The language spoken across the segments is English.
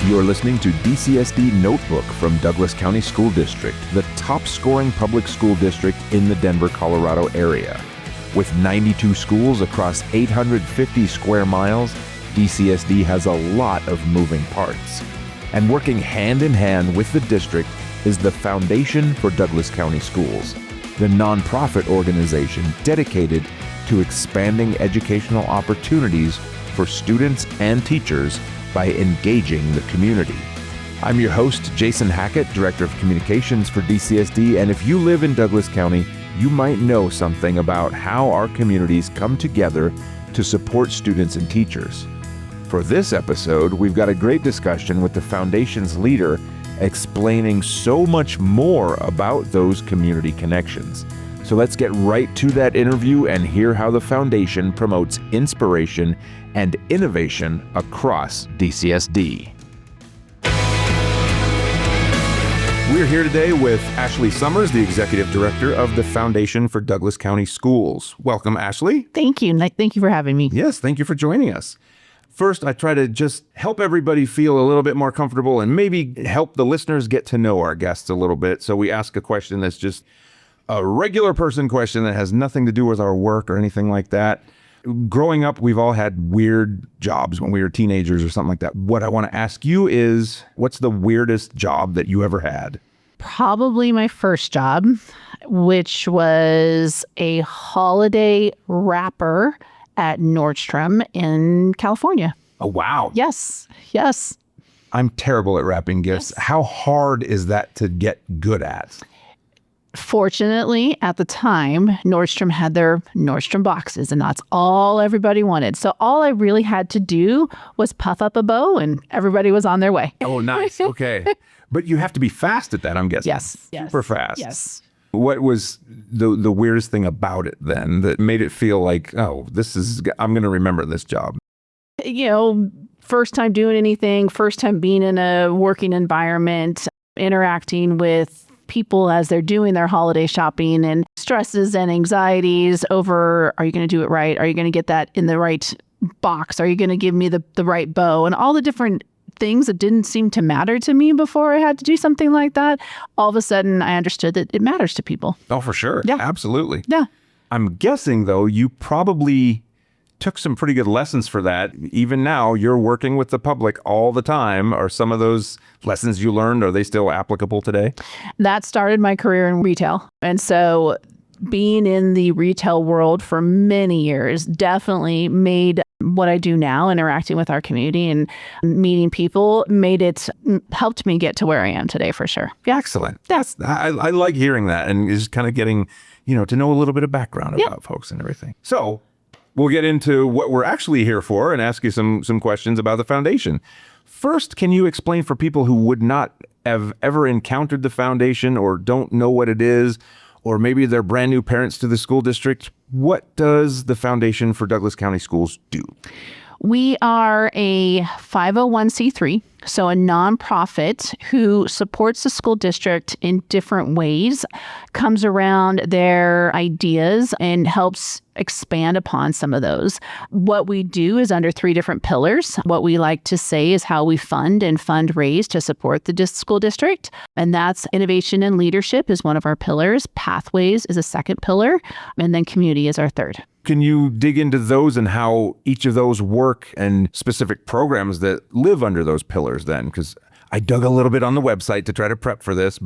You're listening to DCSD Notebook from Douglas County School District, the top-scoring public school district in the Denver, Colorado area. With 92 schools across 850 square miles, DCSD has a lot of moving parts. And working hand in hand with the district is the Foundation for Douglas County Schools, the nonprofit organization dedicated to expanding educational opportunities for students and teachers by engaging the community. I'm your host, Jason Hackett, Director of Communications for DCSD, and if you live in Douglas County, you might know something about how our communities come together to support students and teachers. For this episode, we've got a great discussion with the Foundation's leader explaining so much more about those community connections. So let's get right to that interview and hear how the Foundation promotes inspiration and innovation across DCSD. We're here today with Ashley Summers, the Executive Director of the Foundation for Douglas County Schools. Welcome, Ashley. Thank you. Thank you for having me. Yes, thank you for joining us. First, I try to just help everybody feel a little bit more comfortable and maybe help the listeners get to know our guests a little bit. So we ask a question that's just a regular person question that has nothing to do with our work or anything like that. Growing up, we've all had weird jobs when we were teenagers or something like that. What I want to ask you is, what's the weirdest job that you ever had? Probably my first job, which was a holiday wrapper at Nordstrom in California. Oh, wow. Yes. I'm terrible at wrapping gifts. Yes. How hard is that to get good at? Fortunately, at the time, Nordstrom had their Nordstrom boxes, and that's all everybody wanted. So all I really had to do was puff up a bow, and everybody was on their way. Oh, nice. Okay. But you have to be fast at that, I'm guessing. Yes. Super fast. Yes. What was the weirdest thing about it then that made it feel like, oh, I'm going to remember this job? First time doing anything, first time being in a working environment, interacting with people as they're doing their holiday shopping, and stresses and anxieties over, are you going to do it right? Are you going to get that in the right box? Are you going to give me the right bow? And all the different things that didn't seem to matter to me before I had to do something like that. All of a sudden, I understood that it matters to people. Oh, for sure. Yeah. Absolutely. Yeah. I'm guessing, though, you probably took some pretty good lessons for that. Even now, you're working with the public all the time. Are some of those lessons you learned, are they still applicable today? That started my career in retail. And so being in the retail world for many years definitely made what I do now, interacting with our community and meeting people, helped me get to where I am today for sure. Yeah. Excellent. I like hearing that, and just kind of getting, to know a little bit of background about folks and everything. So we'll get into what we're actually here for and ask you some questions about the Foundation. First, can you explain for people who would not have ever encountered the Foundation or don't know what it is, or maybe they're brand new parents to the school district, what does the Foundation for Douglas County Schools do? We are a 501c3, so a nonprofit who supports the school district in different ways, comes around their ideas and helps expand upon some of those. What we do is under 3 different pillars. What we like to say is how we fund and fundraise to support the school district. And that's innovation and leadership is one of our pillars. Pathways is a second pillar. And then community is our third. Can you dig into those and how each of those work and specific programs that live under those pillars then? Because I dug a little bit on the website to try to prep for this,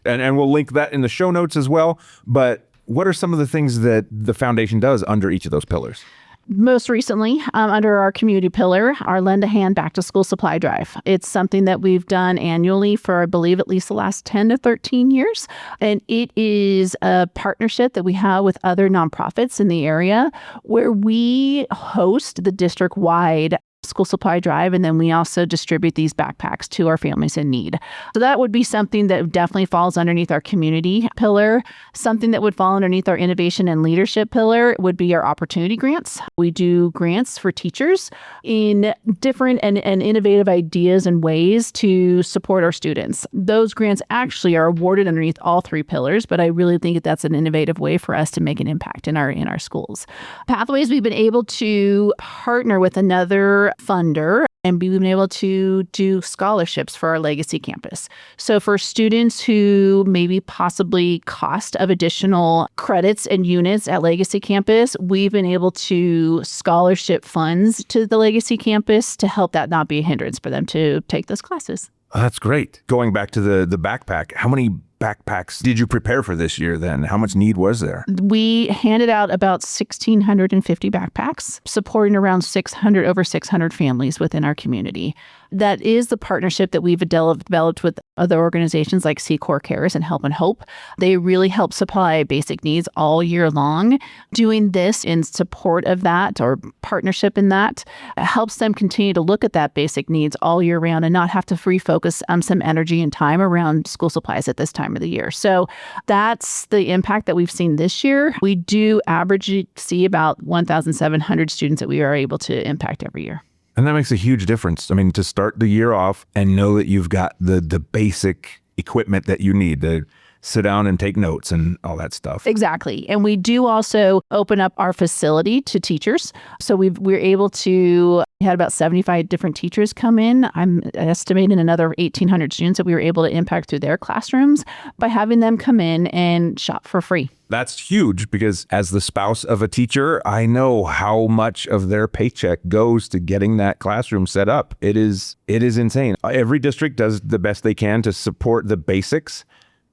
and we'll link that in the show notes as well. But what are some of the things that the Foundation does under each of those pillars? Most recently, under our community pillar, our Lend a Hand Back to School Supply Drive. It's something that we've done annually for, I believe, at least the last 10 to 13 years. And it is a partnership that we have with other nonprofits in the area where we host the district-wide school supply drive, and then we also distribute these backpacks to our families in need. So that would be something that definitely falls underneath our community pillar. Something that would fall underneath our innovation and leadership pillar would be our opportunity grants. We do grants for teachers in different and innovative ideas and ways to support our students. Those grants actually are awarded underneath all 3 pillars, but I really think that that's an innovative way for us to make an impact in our schools. Pathways, we've been able to partner with another funder And we've been able to do scholarships for our Legacy campus. So for students who maybe possibly cost of additional credits and units at Legacy campus, we've been able to scholarship funds to the Legacy campus to help that not be a hindrance for them to take those classes. Oh, that's great. Going back to the backpack, how many backpacks did you prepare for this year then? How much need was there? We handed out about 1,650 backpacks, supporting around over 600 families within our community. That is the partnership that we've developed with other organizations like Secor Cares and Help and Hope. They really help supply basic needs all year long. Doing this in support of that or partnership in that helps them continue to look at that basic needs all year round and not have to refocus some energy and time around school supplies at this time of the year. So that's the impact that we've seen this year. We do average see about 1,700 students that we are able to impact every year. And that makes a huge difference. I mean, to start the year off and know that you've got the basic equipment that you need to sit down and take notes and all that stuff. Exactly. And we do also open up our facility to teachers. So we're able to had about 75 different teachers come in. I'm estimating another 1,800 students that we were able to impact through their classrooms by having them come in and shop for free. That's huge because as the spouse of a teacher, I know how much of their paycheck goes to getting that classroom set up. It is insane. Every district does the best they can to support the basics,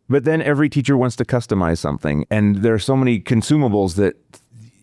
but then every teacher wants to customize something. And there are so many consumables that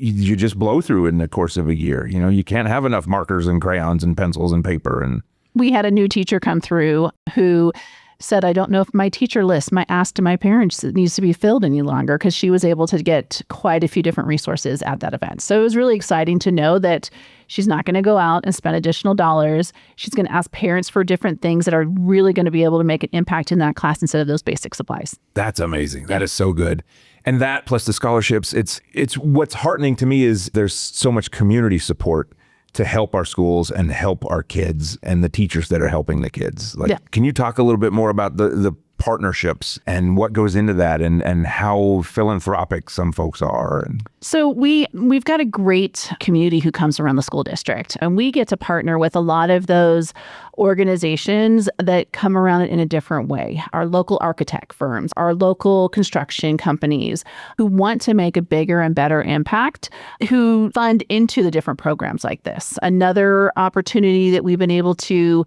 you just blow through in the course of a year. You know, you can't have enough markers and crayons and pencils and paper. And we had a new teacher come through who said, I don't know if my teacher list, my ask to my parents needs to be filled any longer, because she was able to get quite a few different resources at that event. So it was really exciting to know that she's not going to go out and spend additional dollars. She's going to ask parents for different things that are really going to be able to make an impact in that class instead of those basic supplies. That's amazing. That is so good. And that plus the scholarships, it's what's heartening to me is there's so much community support to help our schools and help our kids and the teachers that are helping the kids. Can you talk a little bit more about the partnerships and what goes into that and how philanthropic some folks are? So we've got a great community who comes around the school district, and we get to partner with a lot of those organizations that come around it in a different way. Our local architect firms, our local construction companies who want to make a bigger and better impact, who fund into the different programs like this. Another opportunity that we've been able to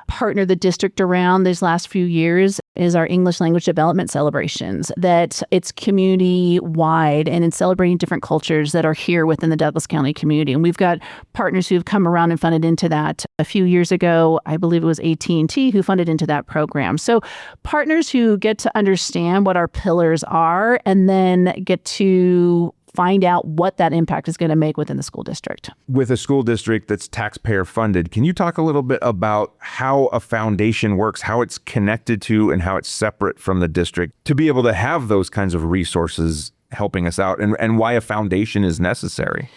partner the district around these last few years is our English language development celebrations, that it's community wide and in celebrating different cultures that are here within the Douglas County community. And we've got partners who've come around and funded into that. A few years ago, I believe it was AT&T who funded into that program. So partners who get to understand what our pillars are and then get to find out what that impact is going to make within the school district. With a school district that's taxpayer funded, can you talk a little bit about how a foundation works, how it's connected to and how it's separate from the district to be able to have those kinds of resources helping us out and why a foundation is necessary?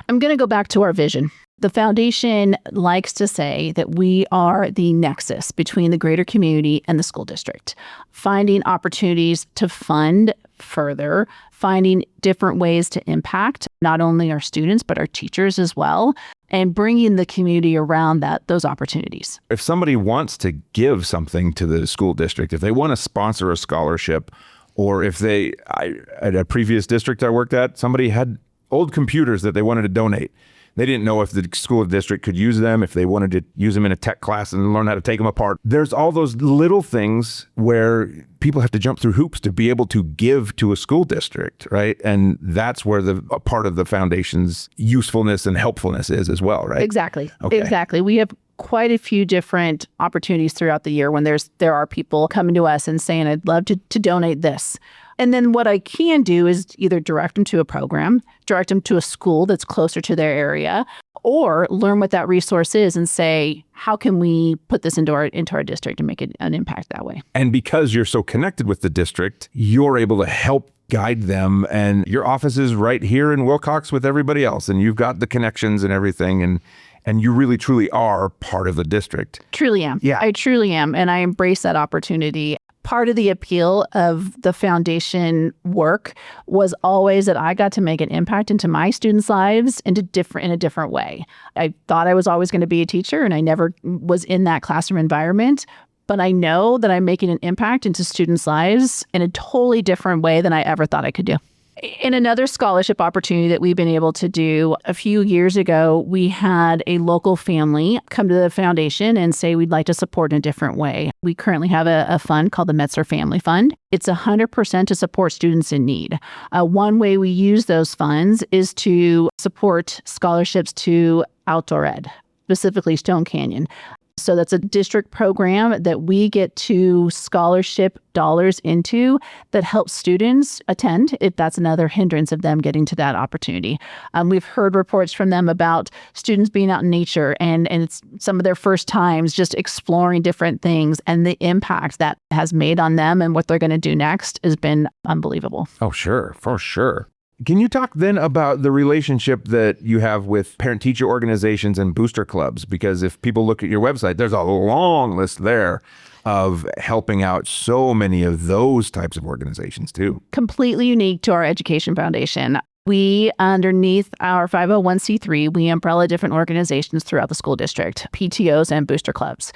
I'm going to go back to our vision. The foundation likes to say that we are the nexus between the greater community and the school district, finding opportunities to fund further, finding different ways to impact not only our students, but our teachers as well, and bringing the community around those opportunities. If somebody wants to give something to the school district, if they want to sponsor a scholarship, or if at a previous district I worked at, somebody had old computers that they wanted to donate. They didn't know if the school district could use them, if they wanted to use them in a tech class and learn how to take them apart. There's all those little things where people have to jump through hoops to be able to give to a school district, right? And that's where a part of the foundation's usefulness and helpfulness is as well, right? Exactly. Okay. Exactly. We have quite a few different opportunities throughout the year when there are people coming to us and saying, I'd love to donate this. And then what I can do is either direct them to a program, direct them to a school that's closer to their area, or learn what that resource is and say, how can we put this into our district and make it an impact that way? And because you're so connected with the district, you're able to help guide them. And your office is right here in Wilcox with everybody else. And you've got the connections and everything. And you really, truly are part of the district. Truly am. Yeah. I truly am. And I embrace that opportunity. Part of the appeal of the foundation work was always that I got to make an impact into my students' lives in a different way. I thought I was always going to be a teacher, and I never was in that classroom environment. But I know that I'm making an impact into students' lives in a totally different way than I ever thought I could do. In another scholarship opportunity that we've been able to do, a few years ago, we had a local family come to the foundation and say we'd like to support in a different way. We currently have a fund called the Metzer Family Fund. It's 100% to support students in need. One way we use those funds is to support scholarships to outdoor ed, specifically Stone Canyon. So that's a district program that we get to scholarship dollars into that helps students attend if that's another hindrance of them getting to that opportunity. We've heard reports from them about students being out in nature and it's some of their first times just exploring different things, and the impact that has made on them and what they're going to do next has been unbelievable. Oh, sure, for sure. Can you talk then about the relationship that you have with parent-teacher organizations and booster clubs? Because if people look at your website, there's a long list there of helping out so many of those types of organizations too. Completely unique to our education foundation. We, underneath our 501c3, we umbrella different organizations throughout the school district, PTOs and booster clubs.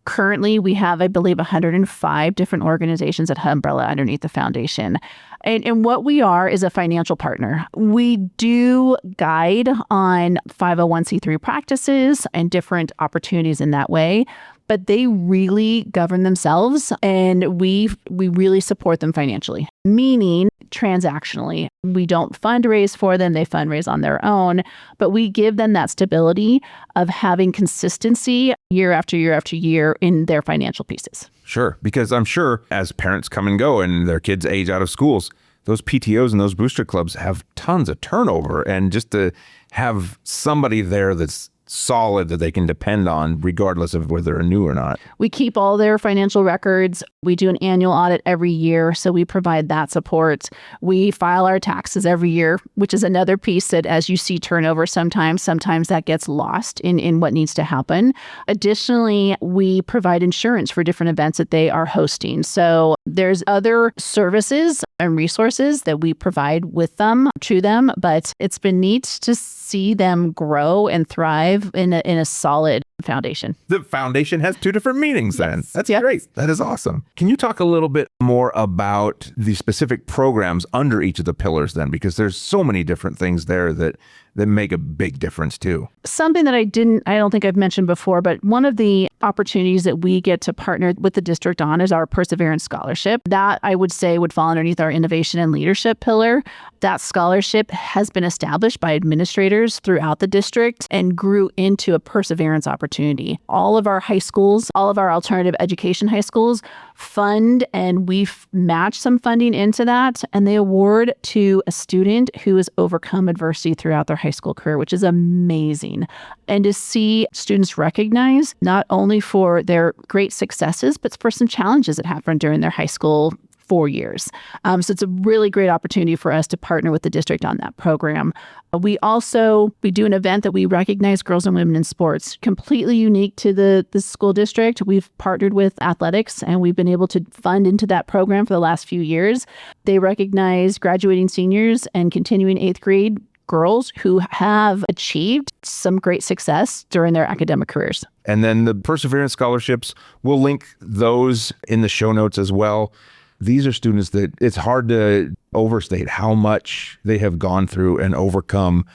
Currently, we have, I believe, 105 different organizations that umbrella underneath the foundation. And what we are is a financial partner. We do guide on 501c3 practices and different opportunities in that way, but they really govern themselves, and we really support them financially, meaning transactionally. We don't fundraise for them, they fundraise on their own, but we give them that stability of having consistency year after year after year in their financial pieces. Sure, because I'm sure as parents come and go and their kids age out of schools, those PTOs and those booster clubs have tons of turnover, and just to have somebody there that's solid that they can depend on regardless of whether they're new or not. We keep all their financial records. We do an annual audit every year, so we provide that support. We file our taxes every year, which is another piece that as you see turnover sometimes that gets lost in what needs to happen. Additionally, we provide insurance for different events that they are hosting. So there's other services and resources that we provide with them, to them, but it's been neat to see them grow and thrive in a solid foundation. The foundation has two different meanings then. Yes. That's great. That is awesome. Can you talk a little bit more about the specific programs under each of the pillars then? Because there's so many different things there that make a big difference too. Something that I don't think I've mentioned before, but one of the opportunities that we get to partner with the district on is our Perseverance Scholarship. That I would say would fall underneath our Innovation and Leadership pillar. That scholarship has been established by administrators throughout the district and grew into a perseverance opportunity. All of our high schools, all of our alternative education high schools fund, and we've matched some funding into that, and they award to a student who has overcome adversity throughout their high school career, which is amazing. And to see students recognized not only for their great successes, but for some challenges that happened during their high school 4 years. So it's a really great opportunity for us to partner with the district on that program. We do an event that we recognize girls and women in sports, completely unique to the school district. We've partnered with athletics, and we've been able to fund into that program for the last few years. They recognize graduating seniors and continuing 8th grade girls who have achieved some great success during their academic careers. And then the Perseverance Scholarships, we'll link those in the show notes as well. These are students that it's hard to overstate how much they have gone through and overcome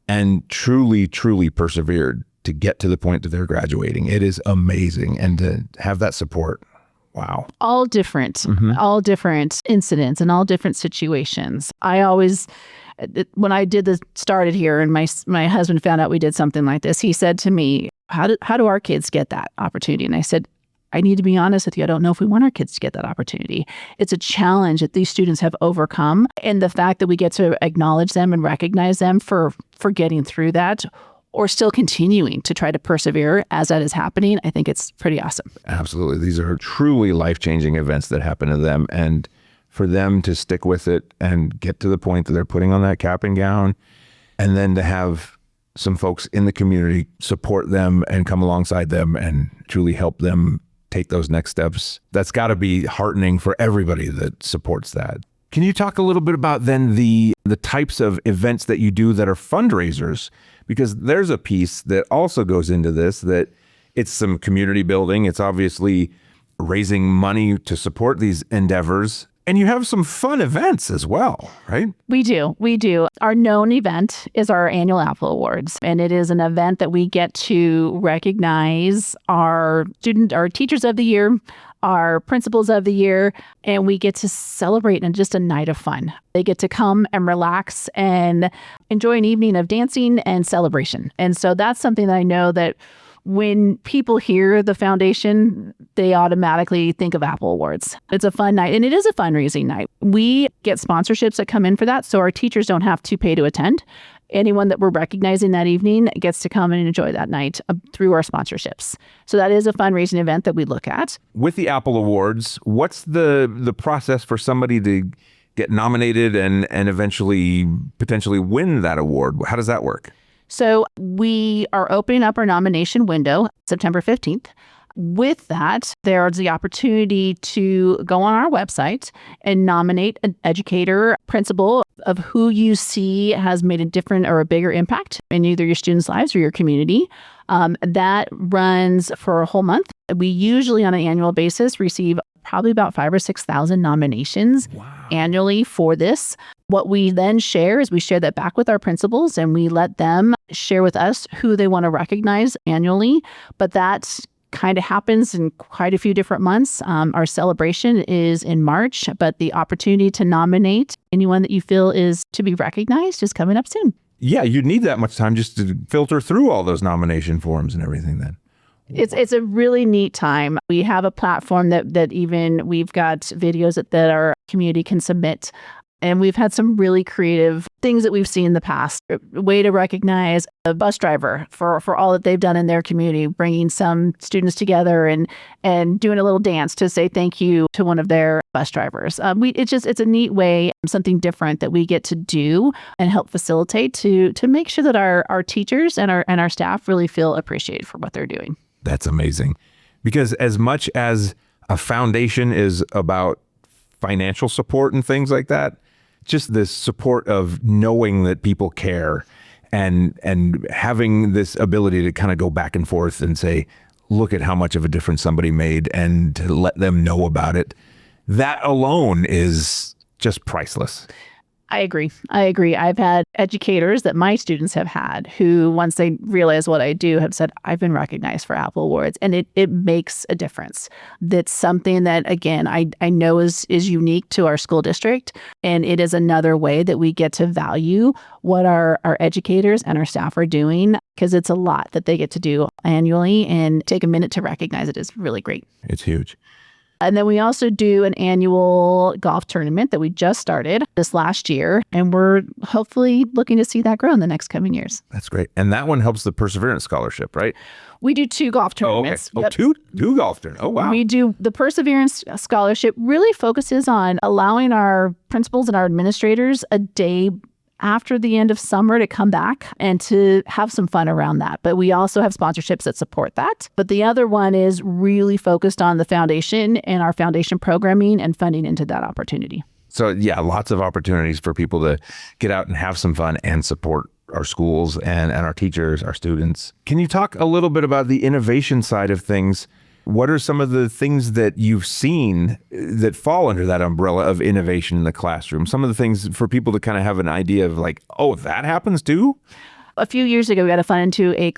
and truly, truly persevered to get to the point that they're graduating. It is amazing. And to have that support, wow. All different incidents and all different situations. I always, when I started here and my husband found out we did something like this, he said to me, how do our kids get that opportunity? And I said, I need to be honest with you. I don't know if we want our kids to get that opportunity. It's a challenge that these students have overcome. And the fact that we get to acknowledge them and recognize them for getting through that, or still continuing to try to persevere as that is happening, I think it's pretty awesome. Absolutely. These are truly life-changing events that happen to them. And for them to stick with it and get to the point that they're putting on that cap and gown, and then to have some folks in the community support them and come alongside them and truly help them take those next steps. That's got to be heartening for everybody that supports that. Can you talk a little bit about then the types of events that you do that are fundraisers? Because there's a piece that also goes into this, that it's some community building. It's obviously raising money to support these endeavors. And you have some fun events as well, right? We do. Our known event is our annual Apple Awards. And it is an event that we get to recognize our teachers of the year, our principals of the year, and we get to celebrate in just a night of fun. They get to come and relax and enjoy an evening of dancing and celebration. And so that's something that I know that when people hear the foundation, they automatically think of Apple Awards. It's a fun night, and it is a fundraising night. We get sponsorships that come in for that, so our teachers don't have to pay to attend. Anyone that we're recognizing that evening gets to come and enjoy that night through our sponsorships. So that is a fundraising event that we look at. With the Apple Awards, what's the process for somebody to get nominated and eventually potentially win that award? How does that work? So we are opening up our nomination window September 15th. With that, there's the opportunity to go on our website and nominate an educator, principal of who you see has made a different or a bigger impact in either your students' lives or your community. That runs for a whole month. We usually on an annual basis receive probably about 5,000 or 6,000 nominations annually for this. What we then share is we share that back with our principals and we let them share with us who they want to recognize annually. But that kind of happens in quite a few different months. Our celebration is in March, but the opportunity to nominate anyone that you feel is to be recognized is coming up soon. Yeah, you'd need that much time just to filter through all those nomination forms and everything then. It's a really neat time. We have a platform that even we've got videos that our community can submit. And we've had some really creative things that we've seen in the past. A way to recognize a bus driver for all that they've done in their community, bringing some students together and doing a little dance to say thank you to one of their bus drivers. It's a neat way, something different that we get to do and help facilitate to make sure that our teachers and our staff really feel appreciated for what they're doing. That's amazing. Because as much as a foundation is about financial support and things like that, just this support of knowing that people care and having this ability to kind of go back and forth and say, look at how much of a difference somebody made and to let them know about it. That alone is just priceless. I agree. I've had educators that my students have had who, once they realize what I do, have said, I've been recognized for Apple Awards. And it makes a difference. That's something that, again, I know is unique to our school district. And it is another way that we get to value what our educators and our staff are doing, because it's a lot that they get to do annually, and take a minute to recognize it is really great. It's huge. And then we also do an annual golf tournament that we just started this last year. And we're hopefully looking to see that grow in the next coming years. That's great. And that one helps the Perseverance Scholarship, right? We do 2 golf tournaments. Oh, okay. Two golf tournaments. Oh, wow. We do the Perseverance Scholarship really focuses on allowing our principals and our administrators a day after the end of summer to come back and to have some fun around that. But we also have sponsorships that support that. But the other one is really focused on the foundation and our foundation programming and funding into that opportunity. So yeah, lots of opportunities for people to get out and have some fun and support our schools and our teachers, our students. Can you talk a little bit about the innovation side of things? What are some of the things that you've seen that fall under that umbrella of innovation in the classroom? Some of the things for people to kind of have an idea of like, oh, that happens too? A few years ago, we got to fund into a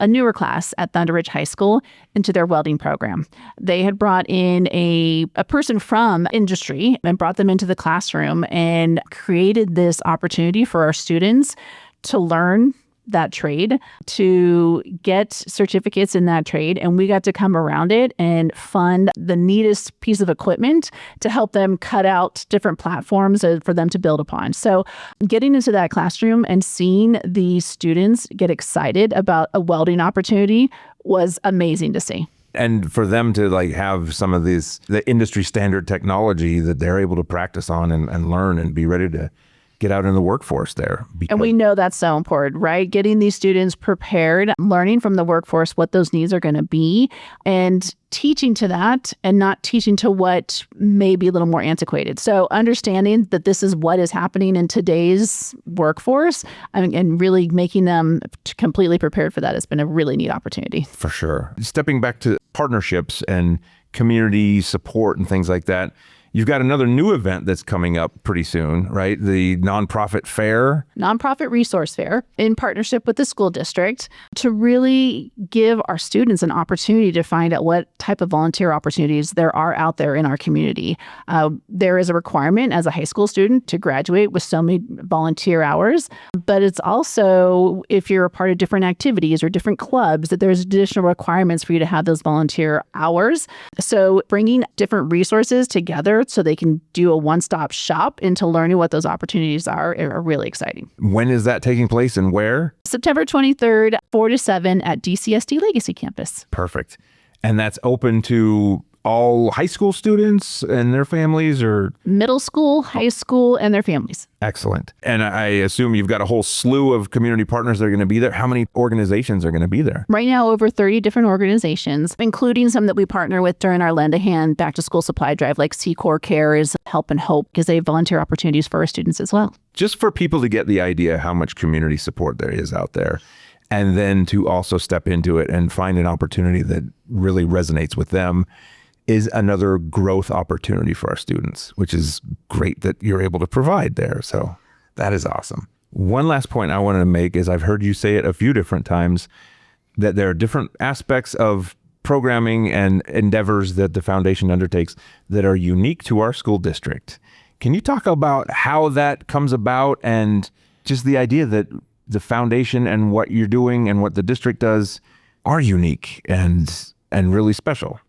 newer class at Thunder Ridge High School into their welding program. They had brought in a person from industry and brought them into the classroom and created this opportunity for our students to learn that trade, to get certificates in that trade. And we got to come around it and fund the neatest piece of equipment to help them cut out different platforms for them to build upon. So getting into that classroom and seeing the students get excited about a welding opportunity was amazing to see. And for them to like have some of the industry standard technology that they're able to practice on and learn and be ready to get out in the workforce there. And we know that's so important, right? Getting these students prepared, learning from the workforce what those needs are going to be, and teaching to that and not teaching to what may be a little more antiquated. So understanding that this is what is happening in today's workforce and really making them completely prepared for that has been a really neat opportunity. For sure. Stepping back to partnerships and community support and things like that, you've got another new event that's coming up pretty soon, right? The Nonprofit Fair. Nonprofit Resource Fair in partnership with the school district to really give our students an opportunity to find out what type of volunteer opportunities there are out there in our community. There is a requirement as a high school student to graduate with so many volunteer hours, but it's also if you're a part of different activities or different clubs that there's additional requirements for you to have those volunteer hours. So bringing different resources together so they can do a one-stop shop into learning what those opportunities are really exciting. When is that taking place and where? September 23rd, 4 to 7 at DCSD Legacy Campus. Perfect. And that's open to all high school students and their families, or middle school, high school, and their families. Excellent. And I assume you've got a whole slew of community partners that are going to be there. How many organizations are going to be there? Right now, over 30 different organizations, including some that we partner with during our Lend a Hand Back to School Supply Drive, like Secor Cares, Help and Hope, because they have volunteer opportunities for our students as well. Just for people to get the idea how much community support there is out there, and then to also step into it and find an opportunity that really resonates with them, is another growth opportunity for our students, which is great that you're able to provide there. So that is awesome. One last point I wanted to make is I've heard you say it a few different times that there are different aspects of programming and endeavors that the foundation undertakes that are unique to our school district. Can you talk about how that comes about and just the idea that the foundation and what you're doing and what the district does are unique and really special?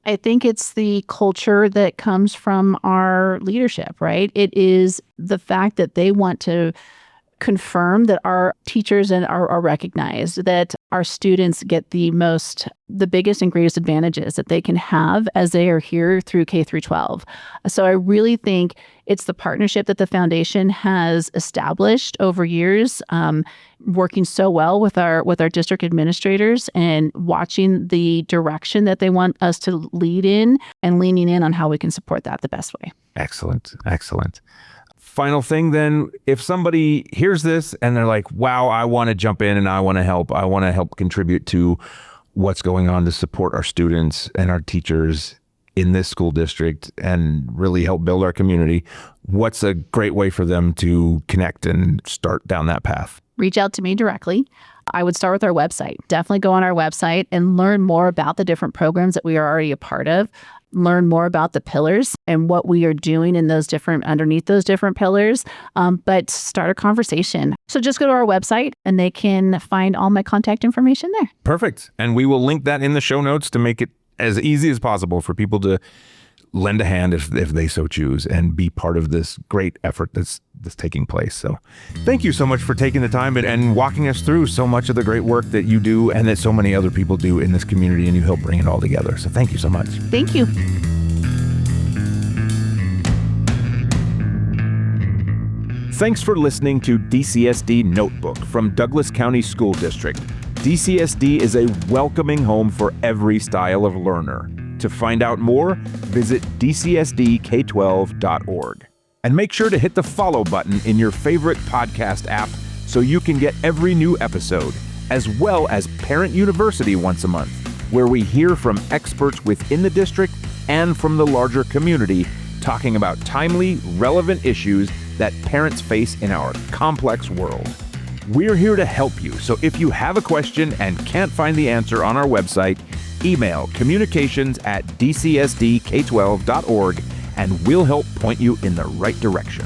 I think it's the culture that comes from our leadership, right? It is the fact that they want to confirm that our teachers are recognized, that our students get the biggest and greatest advantages that they can have as they are here through K through 12. So I really think it's the partnership that the foundation has established over years, working so well with our district administrators and watching the direction that they want us to lead in and leaning in on how we can support that the best way. Excellent. Excellent. Final thing then, if somebody hears this and they're like, wow, I want to jump in and I want to help contribute to what's going on to support our students and our teachers in this school district and really help build our community, what's a great way for them to connect and start down that path? Reach out to me directly. I would start with our website. Definitely go on our website and learn more about the different programs that we are already a part of. Learn more about the pillars and what we are doing in underneath those different pillars, but start a conversation. So just go to our website and they can find all my contact information there. Perfect. And we will link that in the show notes to make it as easy as possible for people to lend a hand if they so choose and be part of this great effort that's taking place. So thank you so much for taking the time and walking us through so much of the great work that you do and that so many other people do in this community, and you help bring it all together. So thank you so much. Thank you. Thanks for listening to DCSD Notebook from Douglas County School District. DCSD is a welcoming home for every style of learner. To find out more, visit dcsdk12.org. And make sure to hit the follow button in your favorite podcast app so you can get every new episode, as well as Parent University once a month, where we hear from experts within the district and from the larger community talking about timely, relevant issues that parents face in our complex world. We're here to help you, so if you have a question and can't find the answer on our website, email communications@dcsdk12.org and we'll help point you in the right direction.